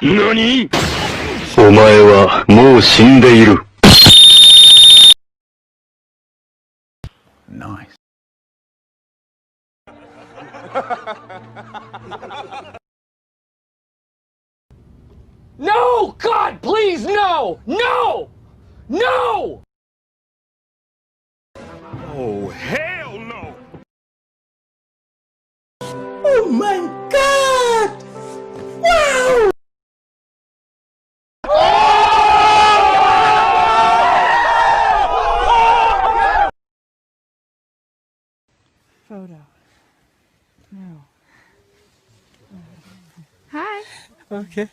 何？お前はもう死んでいる。Nice. No! God, please, no! No! No! Oh, hell no! Oh my god! Wow! Photo. No. Hi. Okay.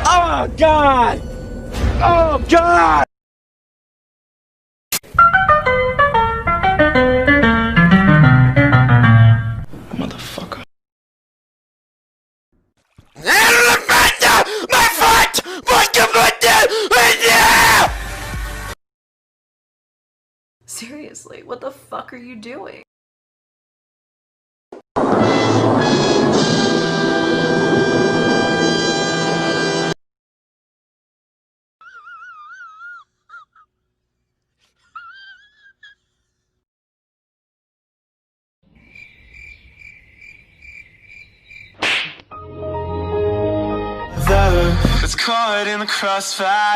Oh, God! Oh, God! Motherfucker. My foot! Seriously, what the fuck are you doing? It's caught in the crossfire.